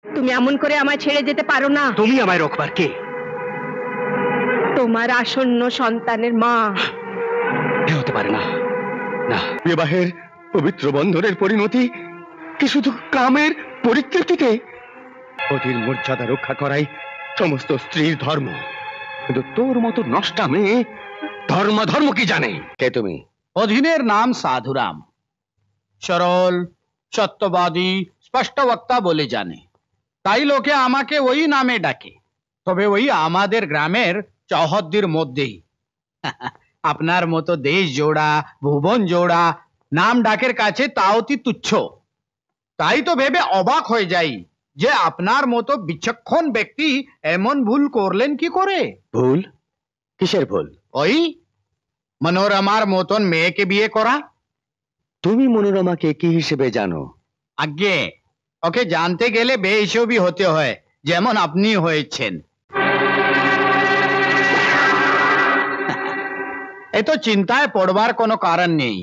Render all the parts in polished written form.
তুমি এমন করে আমায় ছেড়ে যেতে পারো না। তুমি আমায় রোকবার কে? তোমার আসন্ন সন্তানের মা। হতে পারে না। না, বিবাহের পবিত্র বন্ধনের পরিণতি কি শুধু কামের পরিতৃপ্তিতে? পতির মর্যাদা রক্ষা করাই সমস্ত স্ত্রীর ধর্ম। কিন্তু তোর মতো নষ্টা মেয়ে ধর্ম কি জানে? কে তুমি? অধীনের নাম সাধুরাম। সরল, সত্যবাদী, স্পষ্ট বক্তা বলে জানে, তাই লোকে আমাকে ওই নামে ডাকে। তবে ওই আমাদের গ্রামের চৌহদ্দির মধ্যেই। আপনার মতো দেশ জোড়া, ভুবন জোড়া নাম ডাকের কাছে তাও অতি তুচ্ছ। তাই তো ভেবে অবাক হয়ে যাই যে আপনার মতো বিচক্ষণ ব্যক্তি এমন ভুল করলেন কি করে। ভুল? কিসের ভুল? ওই মনোরমার মতন মেয়েকে বিয়ে করা। তুমি মনোরমাকে কি হিসেবে জানো? আজ্ঞে, ওকে জানতে গেলে বেহিসেবি হতে হয়, যেমন আপনি হয়েছেন। এত চিন্তায় পড়বার কোনো কারণ নেই।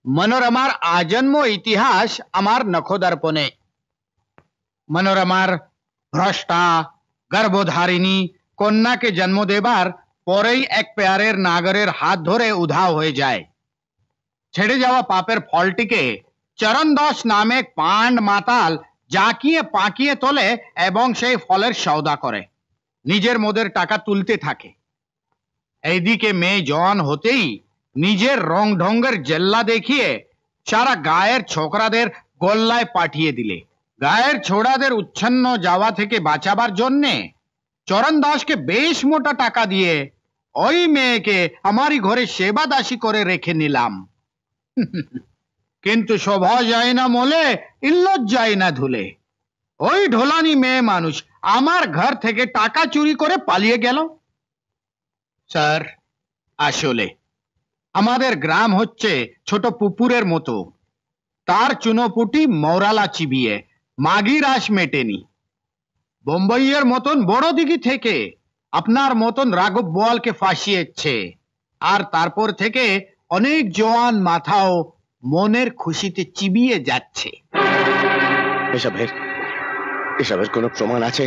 মনোরমার আজন্ম ইতিহাস আমার নখদর্পণে। মনোরমার ভ্রষ্টা গর্ভধারিণী কন্যাকে জন্ম দেবার পরেই এক প্যারের নাগরের হাত ধরে উধাও হয়ে যায়। ছেড়ে যাওয়া পাপের ফলটিকে চরণ দাস নামে পান্ড মাতাল জাকিয়ে পাকিয়ে তোলে এবং সেই ফলের সওদা করে, নিজের মদের টাকা তুলতে থাকে। এইদিকে মেয়ে জওয়ান হতেই নিজের রং ঢঙ্গের জেল্লা দেখিয়ে সারা গায়ের ছোকরাদের গোল্লায় পাঠিয়ে দিলে। গায়ের ছোড়াদের উচ্ছন্ন যাওয়া থেকে বাঁচাবার জন্যে চরণ দাসকে বেশ মোটা টাকা দিয়ে ওই মেয়েকে আমারই ঘরে সেবা দাসী করে রেখে নিলাম। কিন্তু শোভা যায় না মোলে, ইল্লত যায় না ধুলে। ওই ঢোলানি মেয়ে মানুষ আমার ঘর থেকে টাকা চুরি করে পালিয়ে গেল। স্যার, আসলে আমাদের গ্রাম হচ্ছে ছোট পুকুরের মতো। তার চুনোপুটি মৌরালা চিবিয়ে মাগি রাস মেটেনি। বোম্বাইয়ের মতন বড় দিঘি থেকে আপনার মতন রাঘব বোয়ালকে ফাঁসিয়েছে, আর তারপর থেকে অনেক জওয়ান মাথাও মনের খুশিতে চিবিয়ে যাচ্ছে। এসবের কোনো প্রমাণ আছে?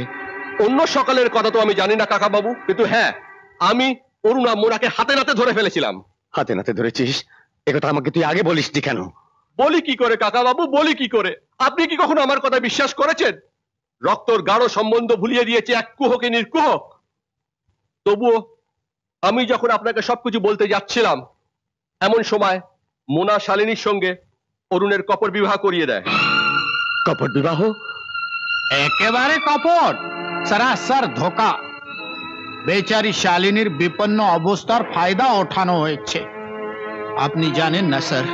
অন্য সকালের কথা তো আমি জানি না কাকা বাবু, কিন্তু হ্যাঁ, আমি অরুণা মোড়াকে হাতে নাতে ধরে ফেলেছিলাম। হাতে নাতে ধরেছিস? একথা আমাকে তুই আগে বলিসনি কেন? বলি কি করে কাকা বাবু, বলি কি করে? আপনি কি কখনো আমার কথা বিশ্বাস করেছেন? রক্তর গাঢ় সম্বন্ধ ভুলিয়ে দিয়েছে এক কুহকে নির্কুহক। তবুও আমি যখন আপনাকে সবকিছু বলতে যাচ্ছিলাম, এমন সময় মোনা শালিনীর সঙ্গে অরুণের কপট বিবাহ করিয়ে দেয়। কপট বিবাহ? একেবারে কপট, সরাসর ধোকা। বেচারি শালিনীর বিপন্ন অবস্থার ফায়দা ওঠানো হয়েছে। আপনি জানেন না স্যার,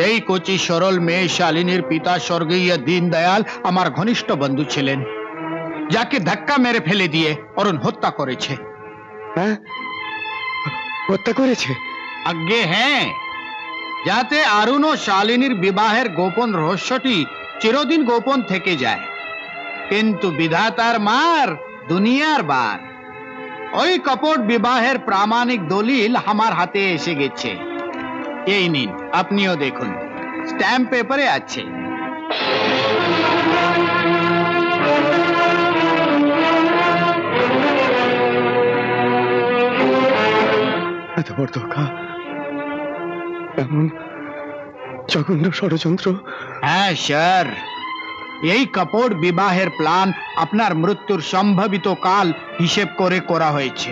এই কচি সরল মেয়ে শালিনীর পিতা স্বর্গীয় দীনদয়াল আমার ঘনিষ্ঠ বন্ধু ছিলেন, যাকে ধাক্কা মেরে ফেলে দিয়ে অরুণ হত্যা করেছে। হ্যাঁ, হত্যা করেছে? আজ্ঞে হ্যাঁ, যাতে অরুণ ও শালিনীর বিবাহের গোপন রহস্যটি চিরদিন গোপন থেকে যায়। কিন্তু বিধাতার মার দুনিয়ার বার। ওই কপট বিবাহের প্রামাণিক দলিল আমার হাতে এসে গেছে। এই নিন, আপনিও দেখুন, স্ট্যাম্প পেপারে আছে। এত বড় ধোঁকা, এমন জঘন্য ষড়যন্ত্র? হ্যাঁ স্যার, এই কপট বিবাহের প্ল্যান আপনার মৃত্যুর সম্ভাবিত কাল হিসেব করে করা হয়েছে।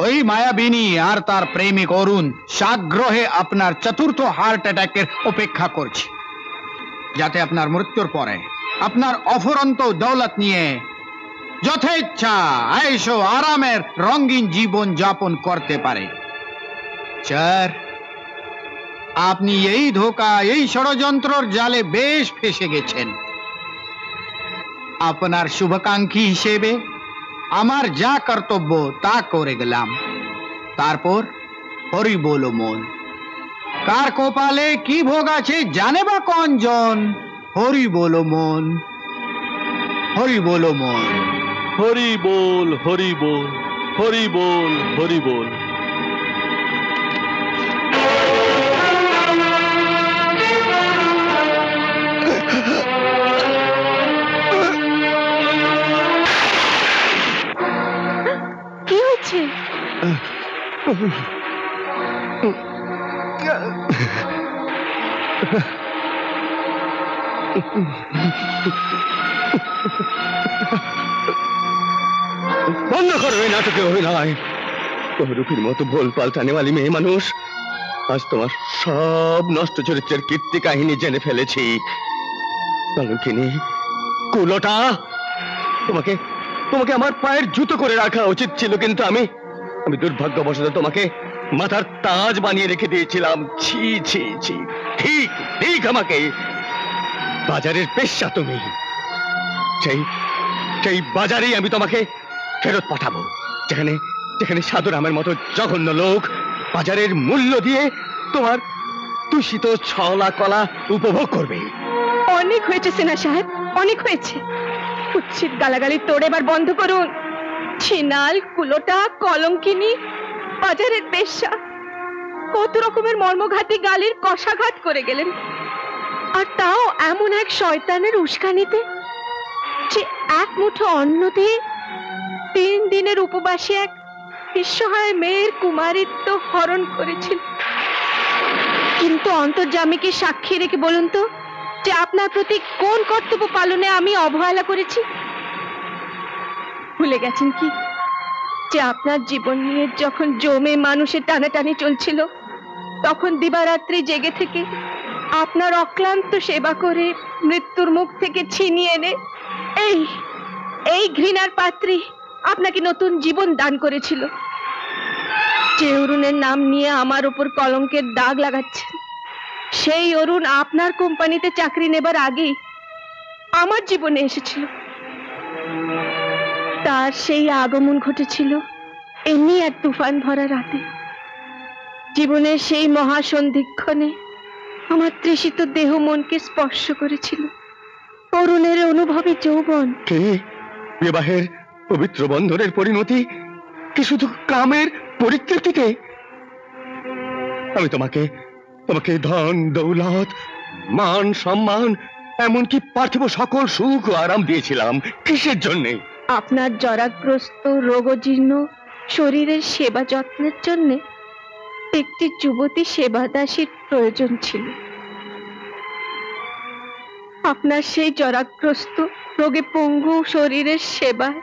ওই মায়াবিনী আর তার প্রেমিক অরুণ সাগ্রহে আপনার চতুর্থ হার্ট অ্যাটাকের অপেক্ষা করছে, যাতে আপনার মৃত্যুর পরে আপনার অফুরন্ত দৌলত নিয়ে যথেচ্ছা আয়েশো আরামের রঙিন জীবন যাপন করতে পারে। স্যার, আপনি এই ধোঁকা, এই ষড়যন্ত্রর জালে বেশ ফেসে গেছেন। আপনার শুভাকাঙ্ক্ষী হিসেবে আমার যা কর্তব্য তা করে গেলাম। তারপর হরি বলো মন, কার কপালে কি ভোগ আছে জানে বা কোন জন। হরি বলো মন, হরি বলো মন। হরি বল, হরি বল, হরি বল, হরি বল। বন্ধ করো এই নাটকে অভিনয়। বহুরূপীর মতো ভোল পাল্টানেওয়ালি মেয়ে মানুষ, আজ তোমার সব নষ্ট চরিত্রের কীর্তি কাহিনী জেনে ফেলেছি। কলঙ্কিনী, কুলোটা, তোমাকে তোমাকে আমার পায়ের জুতো করে রাখা উচিত ছিল, কিন্তু আমি দুর্ভাগ্যবশত তোমাকে মাথার তাজ বানিয়ে রেখে দিয়েছিলাম। ছি ছি ছি, ঠিক ঠিক আমাকে বাজারের পেশা তুমি। সেই বাজারেই আমি তোমাকে ফেরত পাঠাবো, যেখানে যেখানে সাধুরামের মতো জঘন্য লোক বাজারের মূল্য দিয়ে তোমার দূষিত ছলা কলা উপভোগ করবে। অনেক হয়েছে সেনা সাহেব, অনেক হয়েছে। কুৎসিত গালাগালি তোর এবার বন্ধ করুন। ছিনাল, কুলোটা, কলঙ্কিনী, বাজারের পেশা, কত রকমের মর্মঘাতী গালির কষাঘাত করে গেলেন, আর তাও এমন এক শয়তানের উস্কানিতে যে এক মুঠো অন্ন দিয়ে 3 দিনের উপবাসে এক নিঃসহায় মেয়ের কুমারিত্ব হরণ করেছিল। কিন্তু অন্তর্যামীকে সাক্ষী রেখে বলুন তো, যে আপনার প্রতি কোন কর্তব্য পালনে আমি অবহেলা করেছি? ভুলে গেছেন কি যে আপনার জীবন নিয়ে যখন জমে মানুষের টানাটানি চলছিল, তখন দিবারাত্রি জেগে থেকে আপনার অক্লান্ত সেবা করে মৃত্যুর মুখ থেকে ছিনিয়ে এনে এই ঘৃণার পাত্রী আপনাকে নতুন জীবন দান করেছিল। যে অরুণের নাম নিয়ে আমার উপর কলঙ্কের দাগ লাগাচ্ছেন, সেই অরুণ আপনার কোম্পানিতে চাকরি নেবার আগেই আমার জীবনে এসেছিল। তার সেই আগমন ঘটেছিল এমনি এক তুফান ভরা রাতে। জীবনের সেই মহাসন্ধিক্ষণে আমার তৃষিত দেহ মনকে স্পর্শ করেছিল অরুণের অনুভবী যৌবন। কি বিবাহের পবিত্র বন্ধনের পরিণতি কি শুধু কামের পরিতৃপ্তিতে? আমি তোমাকে ধন দৌলত, মান সম্মান, এমনকি পার্থিব সকল সুখ ও আরাম দিয়েছিলাম। কিসের জন্যে? আপনার জরাগ্রস্ত রোগজীর্ণ শরীরের সেবা যত্নের জন্য একটি যুবতী সেবাদাসীর প্রয়োজন ছিল। আপনার সেই জরাগ্রস্ত রোগে পঙ্গু শরীরের সেবায়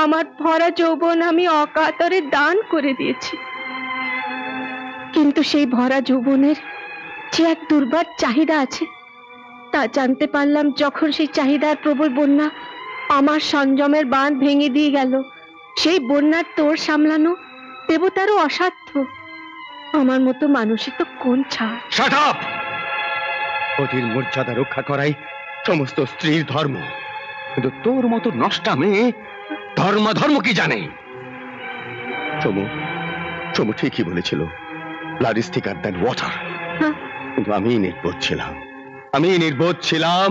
আমার ভরা যৌবন আমি অকাতরে দান করে দিয়েছি। কিন্তু সেই ভরা যৌবনের যে এক দুর্বার চাহিদা আছে, তা জানতে পারলাম যখন সেই চাহিদার প্রবল বন্যা আমার সংযমের বাঁধ ভেঙে দিয়ে গেল। সেই বন্যার তোর সামলানো দেবতারও অসাধ্য। আমার মতো মানুষই তো কোন ছাড়। Shut up! পতির মর্যাদা রক্ষা করাই সমস্ত স্ত্রীর ধর্ম, কিন্তু তোর মতো নষ্টা মেয়ে ধর্ম কি জানে? সমু ঠিকই বলেছিল, ব্লাড ইজ থিকার দ্যান ওয়াটার। কিন্তু আমি নির্বোধ ছিলাম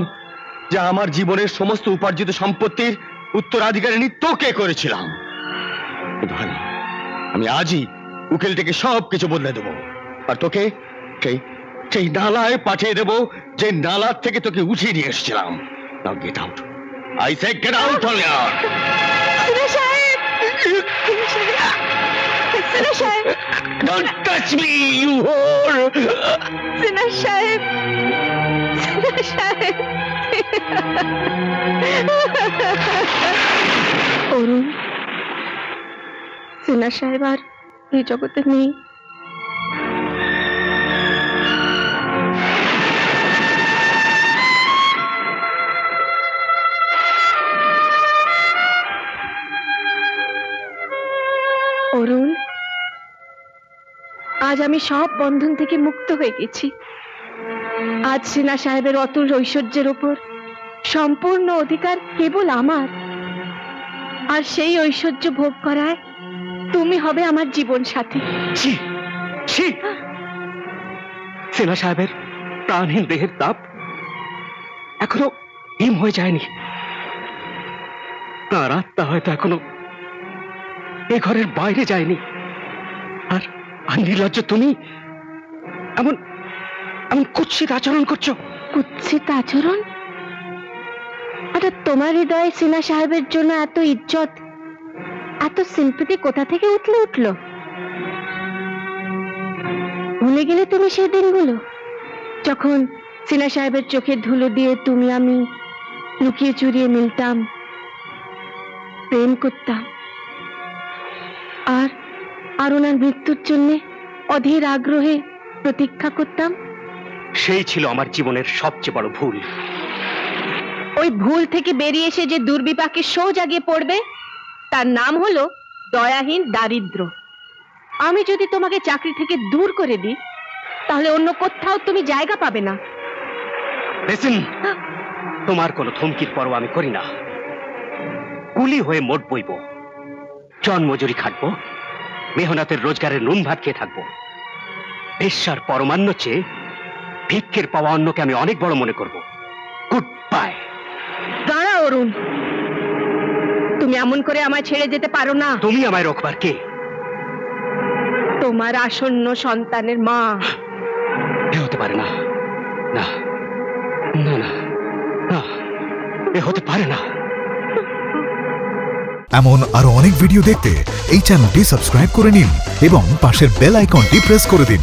যে আমার জীবনের সমস্ত উপার্জিত সম্পত্তির উত্তরাধিকারিণী তোকে করেছিলাম। কিন্তু আমি আজই উকিল থেকে সবকিছু বদলে দেবো, আর তোকে সেই নালায় পাঠিয়ে দেবো যে নালার থেকে তোকে উঠিয়ে নিয়ে এসেছিলাম। নাও get out, I say get out. Don't touch me, you whore! সিনা সাহেব, অরুণ, সিনা সাহেব আর এই জগতে নেই। অরুণ, আজ আমি সব বন্ধন থেকে মুক্ত হয়ে গেছি। আজ সিনা সাহেবের অতুল ঐশ্বর্যের উপর সম্পূর্ণ অধিকার কেবল আমার, আর সেই ঐশ্বর্য ভোগ করায় তুমি হবে আমার জীবন সাথী। সেনা সাহেবের প্রাণহীন দেহের তাপ এখনো হিম হয়ে যায়নি। তার আত্মা হয়তো এখনো এ ঘরের বাইরে যায়নি। আর নির্লজ্জ তুমি এমন কুৎসিত আচরণ করছো। কুৎসিত আচরণ? তোমার হৃদয়ে সিনা সাহেবের জন্য এত ইজ্জত, এত সিম্পথি কোথা থেকে উঠলো? ভুলে গেলে তুমি সেই দিনগুলো, যখন সিনা সাহেবের চোখের ধুলো দিয়ে তুমি আমি লুকিয়ে চুরিয়ে মিলতাম, প্রেম করতাম, আর ওনার মৃত্যুর জন্য অধীর আগ্রহে প্রতীক্ষা করতাম? সেই ছিল আমার জীবনের সবচেয়ে বড় ভুল। ওই ভুল থেকে বেরিয়ে এসে যে দুর্বিপাকে সোজা গিয়ে পড়বে, তার নাম হলো দয়াহীন দারিদ্র। আমি যদি তোমাকে চাকরি থেকে দূর করে দিই, তাহলে অন্য কোথাও তুমি জায়গা পাবে না। বেসিন, তোমার কোনো ধমকির পরও আমি করি না। কুলি হয়ে মোট বইব, জন্মজুরি খাটবো, মেহনতের রোজগারের নুন ভাত খেয়ে থাকবো। বেশ্যার পরমান্ন চেয়ে ভিক্ষের পাওয়া অন্যকে আমি অনেক বড় মনে করব। Good bye. দাঁড়া অরুণ, তুমি এমন করে আমায় ছেড়ে যেতে পারো না। তুমি আমায় রোকবার কে? তোমার আসন্ন সন্তানের মা। এ হতে পারে না, না না না না, এ হতে পারে না। এমন আরো অনেক ভিডিও দেখতে এই চ্যানেলটি সাবস্ক্রাইব করে নিন এবং পাশের বেল আইকনটি প্রেস করে দিন।